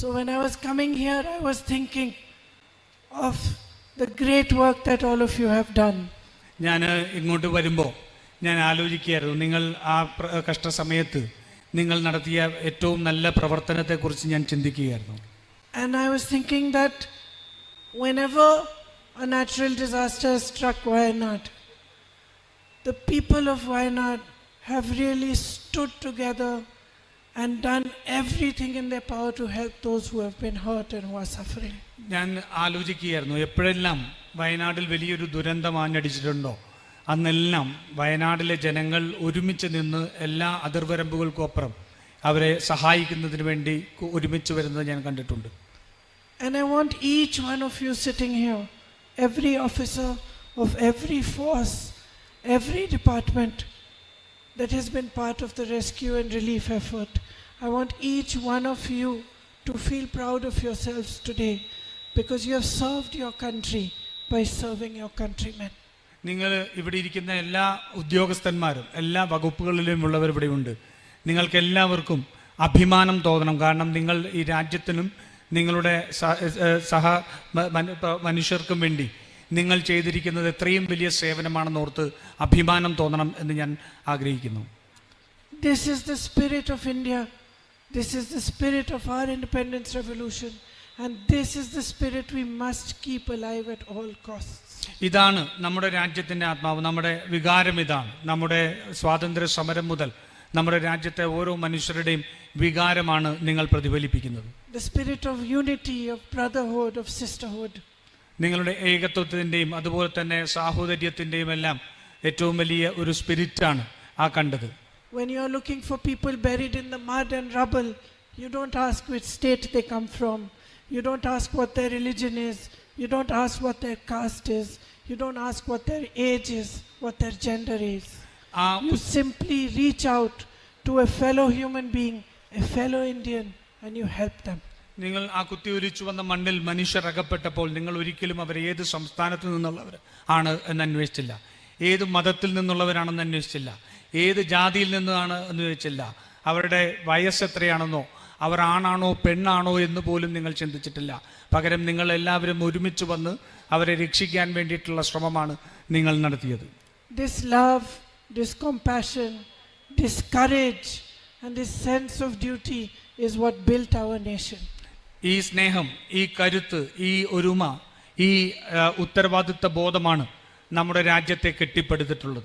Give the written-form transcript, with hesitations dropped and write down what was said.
So when I was coming here, I was thinking of the great work that all of you have done. ഞാൻ ഇങ്ങോട്ട് വരുമ്പോൾ ഞാൻ ആലോചിക്കുകയായിരുന്നു, നിങ്ങൾ ആ കഷ്ടസമയത്ത് നിങ്ങൾ നടത്തിയ ഏറ്റവും നല്ല പ്രവർത്തനത്തെക്കുറിച്ച് ഞാൻ ചിന്തിക്കുകയായിരുന്നു. And I was thinking that whenever a natural disaster struck Wayanad, the people of Wayanad have really stood together and done everything in their power to help those who have been hurt and who are suffering. ഞാൻ ആലോചിക്കുകയായിരുന്നു, എപ്പോഴെല്ലാം വയനാട്ടിൽ വലിയൊരു ദുരന്തം ആഞ്ഞടിച്ചിട്ടുണ്ടോ അന്നെല്ലാം വയനാട്ടിലെ ജനങ്ങൾ ഒരുമിച്ച് നിന്ന് എല്ലാ അതിർവരമ്പുകൾക്കും അപ്പുറം അവരെ സഹായിക്കുന്നതിന് വേണ്ടി ഒരുമിച്ച് വരുന്നത് ഞാൻ കണ്ടിട്ടുണ്ട്. And I want each one of you sitting here, every officer of every force, every department that has been part of the rescue and relief effort, I want each one of you to feel proud of yourselves today because you have served your country by serving your countrymen. നിങ്ങൾ ഇവിടെ ഇരിക്കുന്ന എല്ലാ ഉദ്യോഗസ്ഥന്മാരും എല്ലാ വകുപ്പുകളിലും ഉള്ളവർ ഇവിടെയുണ്ട്. നിങ്ങൾക്ക് എല്ലാവർക്കും അഭിമാനം തോന്നണം. കാരണം നിങ്ങൾ ഈ രാജ്യത്തിനും നിങ്ങളുടെ സഹ മനുഷ്യർക്കും വേണ്ടി നിങ്ങൾ ചെയ്തിരിക്കുന്നത് എത്രയും വലിയ സേവനമാണെന്ന് ഓർത്ത് അഭിമാനം തോന്നണം എന്ന് ഞാൻ ആഗ്രഹിക്കുന്നു. This is the spirit of India. This is the spirit of our independence revolution. And this is the spirit we must keep alive at all costs. ഇതാണ് നമ്മുടെ രാജ്യത്തിൻ്റെ ആത്മാവ്, നമ്മുടെ വികാരം ഇതാണ്. നമ്മുടെ സ്വാതന്ത്ര്യ സമരം മുതൽ നമ്മുടെ രാജ്യത്തെ ഓരോ മനുഷ്യരുടെയും വികാരമാണ് നിങ്ങൾ പ്രതിഫലിപ്പിക്കുന്നത്. The spirit of unity, of brotherhood, of sisterhood. നിങ്ങളുടെ ഏകത്വത്തിൻ്റെയും അതുപോലെ തന്നെ സാഹോദര്യത്തിൻ്റെയും എല്ലാം ഏറ്റവും വലിയ ഒരു സ്പിരിറ്റാണ് ആ കണ്ടത്. When you are looking for people buried in the mud and rubble, you don't ask which state they come from. You don't ask what their religion is. You don't ask what their caste is. You don't ask what their age is, what their gender is. You simply reach out to a fellow human being, a fellow Indian, and you help them. നിങ്ങൾ ആ കുത്തിയൊലിച്ചു വന്ന മണ്ണിൽ മനുഷ്യർ അകപ്പെട്ടപ്പോൾ നിങ്ങൾ ഒരിക്കലും അവർ ഏത് സംസ്ഥാനത്ത് നിന്നുള്ളവർ ആണ് എന്ന് അന്വേഷിച്ചില്ല, ഏത് മതത്തിൽ നിന്നുള്ളവരാണെന്ന് അന്വേഷിച്ചില്ല, ഏത് ജാതിയിൽ നിന്നാണ് എന്ന് ചോദിച്ചില്ല, അവരുടെ വയസ്സ് എത്രയാണെന്നോ അവർ ആണാണോ പെണ്ണാണോ എന്ന് പോലും നിങ്ങൾ ചിന്തിച്ചിട്ടില്ല. പകരം നിങ്ങൾ എല്ലാവരും ഒരുമിച്ച് വന്ന് അവരെ രക്ഷിക്കാൻ വേണ്ടിയിട്ടുള്ള ശ്രമമാണ് നിങ്ങൾ നടത്തിയത്. This love, this compassion, this courage and this sense of duty is what built our nation. ഈ സ്നേഹം, ഈ കരുത്ത്, ഈ ഒരുമ, ഈ ഉത്തരവാദിത്വ ബോധമാണ് നമ്മുടെ രാജ്യത്തെ കെട്ടിപ്പടുത്തിട്ടുള്ളത്.